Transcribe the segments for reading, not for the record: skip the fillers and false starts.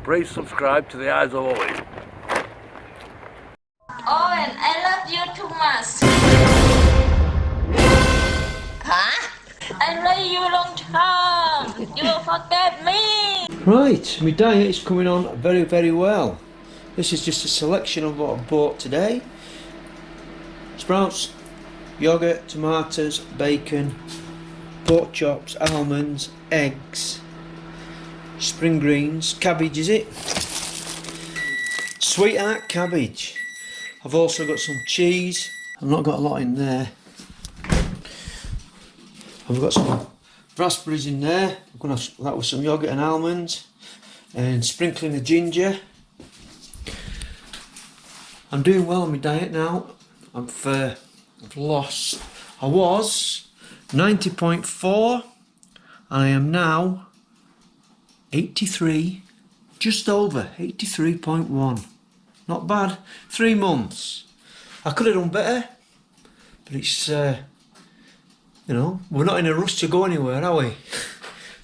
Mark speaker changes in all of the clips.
Speaker 1: Please subscribe to the Eyes of Owen.
Speaker 2: Owen, I love you too much. Huh? I love you long time. You will forget me.
Speaker 3: Right, my diet is coming on very, very well. This is just a selection of what I bought today. Sprouts, yogurt, tomatoes, bacon, pork chops, almonds, eggs, spring greens, cabbage is it? Sweetheart cabbage. I've also got some cheese. I've not got a lot in there. I've got some raspberries in there. I'm going to have that with some yogurt and almonds, and sprinkling of ginger. I'm doing well on my diet now. I've lost. I was 90.4. I am now 83, just over 83.1. Not bad. 3 months. I could have done better, but it's you know, we're not in a rush to go anywhere, are we?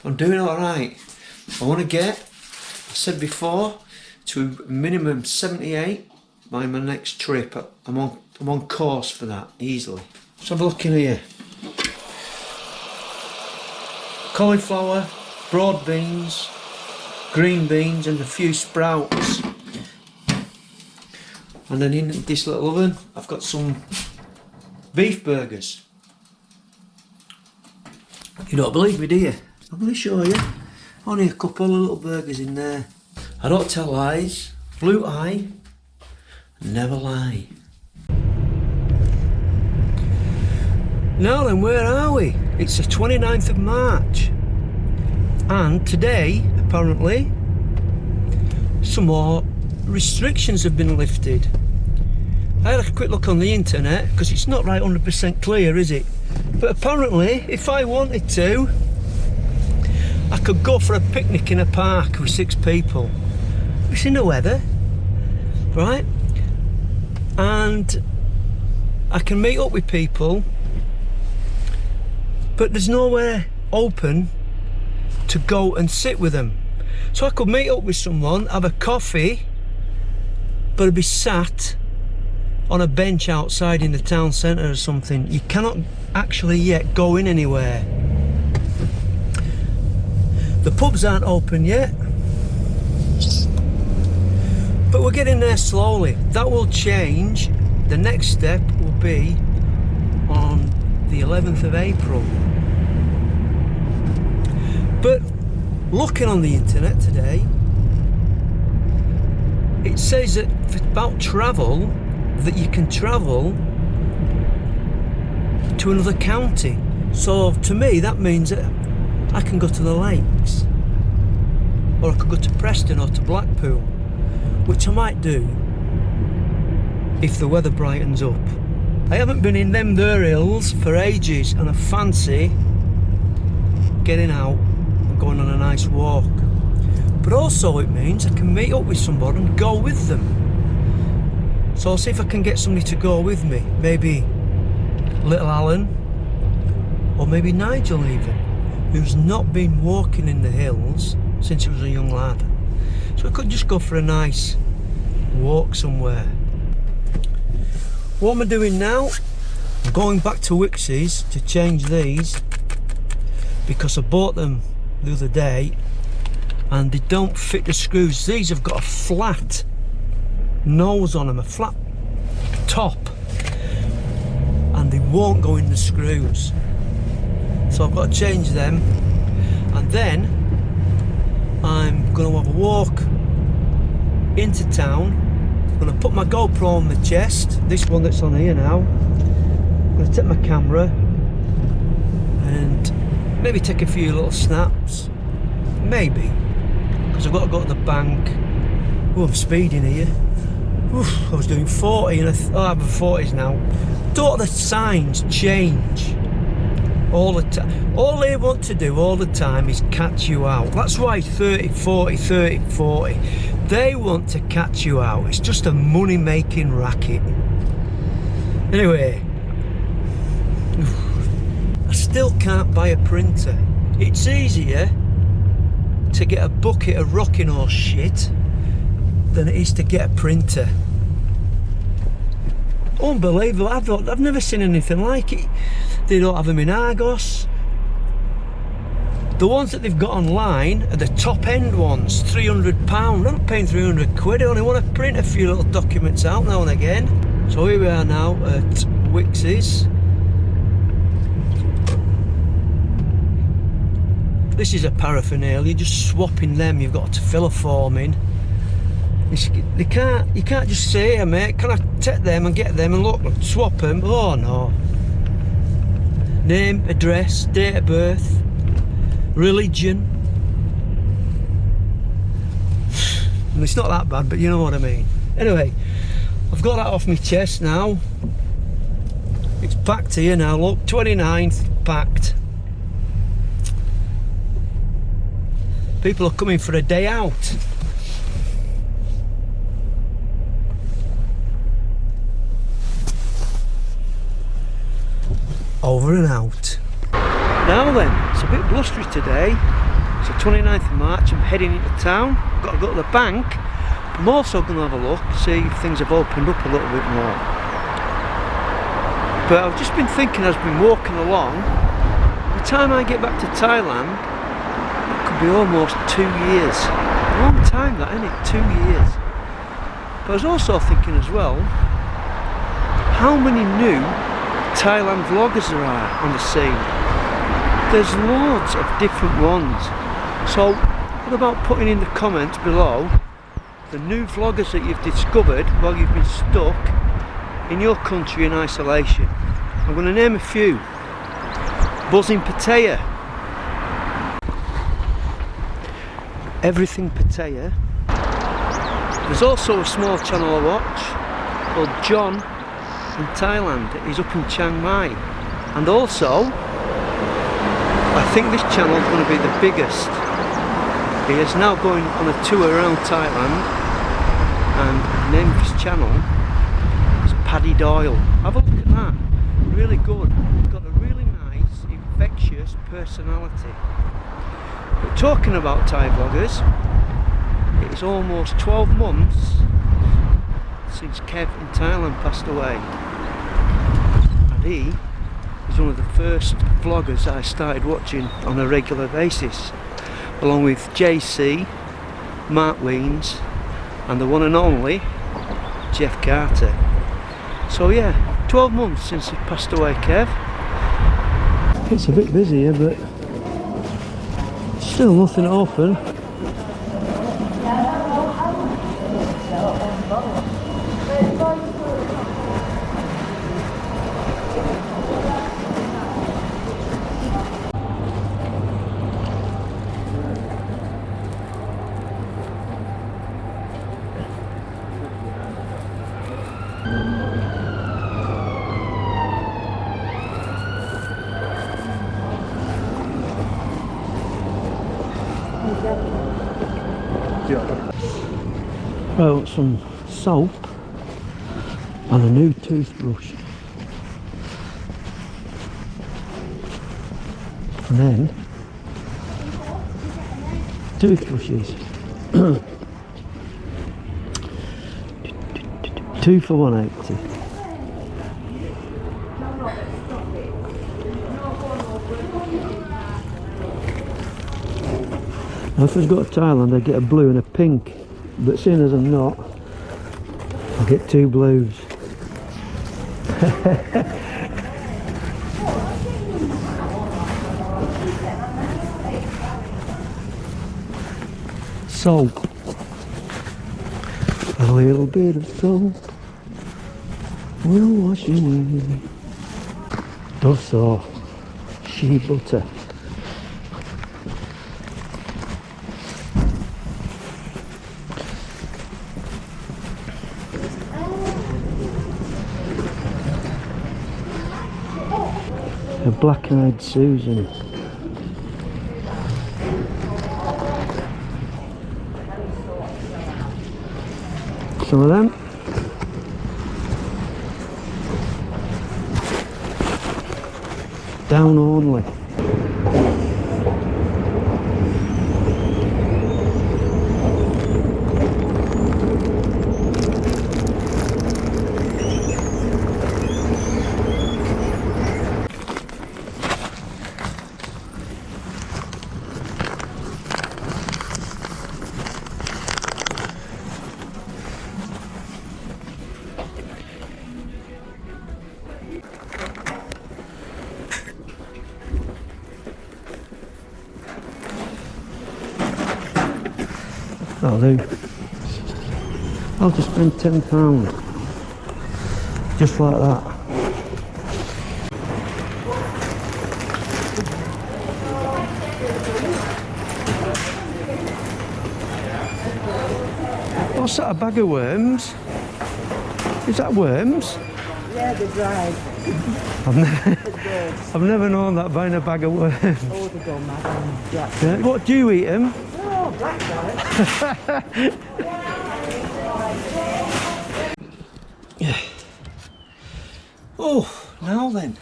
Speaker 3: I'm doing all right. I want to get, I said before, to minimum 78 by my next trip. I'm on course for that easily. Let's have a look in here. Cauliflower, broad beans, green beans, and a few sprouts. And then in this little oven, I've got some beef burgers. You don't believe me, do you? I'm going to show you. Only a couple of little burgers in there. I don't tell lies. Blue eye, never lie. Now then, where are we? It's the 29th of March. And today, apparently, some more restrictions have been lifted. I had a quick look on the internet, because it's not right 100% clear, is it? But apparently, if I wanted to, I could go for a picnic in a park with 6 people. It's in the weather, right? And I can meet up with people, but there's nowhere open to go and sit with them. So I could meet up with someone, have a coffee, but I'd be sat on a bench outside in the town centre or something. You cannot actually yet go in anywhere. The pubs aren't open yet, but we're getting there slowly. That will change. The next step will be on the 11th of April. But looking on the internet today, it says that about travel, that you can travel to another county. So to me that means that I can go to the lakes, or I could go to Preston or to Blackpool, which I might do if the weather brightens up. I haven't been in them there hills for ages, and I fancy getting out and going on a nice walk. But also it means I can meet up with somebody and go with them. So I'll see if I can get somebody to go with me. Maybe little Alan, or maybe Nigel even, who's not been walking in the hills since he was a young lad. So I could just go for a nice walk somewhere. What am I doing now? I'm going back to Wickes's to change these, because I bought them the other day and they don't fit the screws. These have got a flat nose on them, a flat top, and they won't go in the screws. So I've got to change them, and then I'm going to have a walk into town. I'm going to put my GoPro on the chest, this one that's on here now. I'm going to take my camera and maybe take a few little snaps, maybe, because I've got to go to the bank. Oh, I'm speeding here. Oof, I was doing 40 and I'm 40s now. Don't the signs change all the time? All they want to do all the time is catch you out. That's why 30, 40, 30, 40. They want to catch you out. It's just a money-making racket. Anyway, I still can't buy a printer. It's easier to get a bucket of rocking horse shit than it is to get a printer. Unbelievable. I've never seen anything like it. They don't have them in Argos. The ones that they've got online are the top end ones, £300. I'm not paying 300 quid, I only want to print a few little documents out now and again. So here we are now at Wix's. This is a paraphernalia, just swapping them, you've got to fill a form in. You can't just say, hey mate, can I take them and get them and look, swap them? Oh no. Name, address, date of birth, religion. And it's not that bad, but you know what I mean. Anyway, I've got that off my chest now. It's packed here now, look, 29th packed. People are coming for a day out. Over and out. Now then, it's a bit blustery today. It's the 29th of March, I'm heading into town. I've got to go to the bank. I'm also going to have a look, see if things have opened up a little bit more. But I've just been thinking as I've been walking along, by the time I get back to Thailand, it could be almost 2 years. A long time that, isn't it? 2 years. But I was also thinking as well, how many new Thailand vloggers there are on the scene. There's loads of different ones. So what about putting in the comments below the new vloggers that you've discovered while you've been stuck in your country in isolation? I'm going to name a few. Buzzing Pattaya, Everything Pattaya. There's also a small channel I watch called John in Thailand. He's up in Chiang Mai. And also, I think this channel is going to be the biggest. He is now going on a tour around Thailand, and the name of his channel is Paddy Doyle. Have a look at that. Really good. He's got a really nice, infectious personality. But talking about Thai vloggers, it's almost 12 months since Kev in Thailand passed away. And he was one of the first vloggers I started watching on a regular basis, along with JC, Mark Weens and the one and only Jeff Carter. So yeah, 12 months since he passed away, Kev. It's a bit busy here, but still nothing open. Well, some soap and a new toothbrush, and then toothbrushes. 2 for 180. Now if I'd got to Thailand, I'd get a blue and a pink, but seeing as I'm not, I'll get 2 blues. Soap. A little bit of soap will wash you away. Dove soap, shea butter. A black-eyed Susan. Some of them. Down only. That'll do. I'll just spend £10. Just like that. What's that, a bag of worms? Is that worms?
Speaker 4: Yeah, they're dried.
Speaker 3: I've never known that buying a bag of worms.
Speaker 4: Oh, they go mad on black.
Speaker 3: Yeah, what do you eat them?
Speaker 4: Oh, black guy.
Speaker 3: Oh, now then,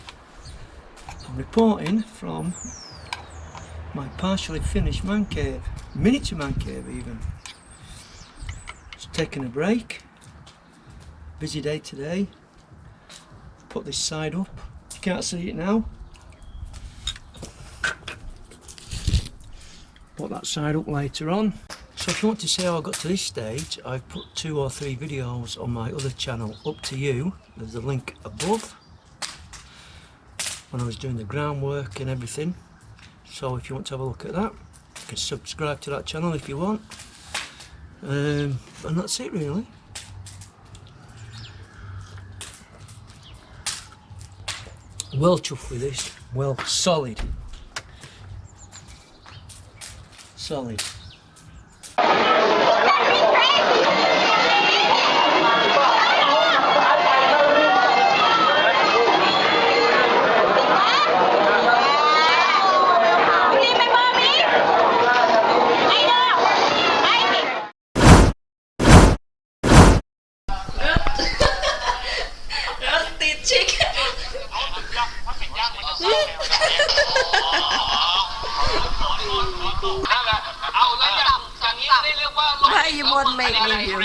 Speaker 3: I'm reporting from my partially finished man cave, miniature man cave even. Just taking a break, busy day today. Put this side up, you can't see it now. Put that side up later on. So if you want to see how I got to this stage, I've put 2 or 3 videos on my other channel up to you. There's a link above when I was doing the groundwork and everything. So if you want to have a look at that, you can subscribe to that channel if you want. And that's it really. Well chuffed with this, well solid. Solid.
Speaker 4: Why you won't make me you?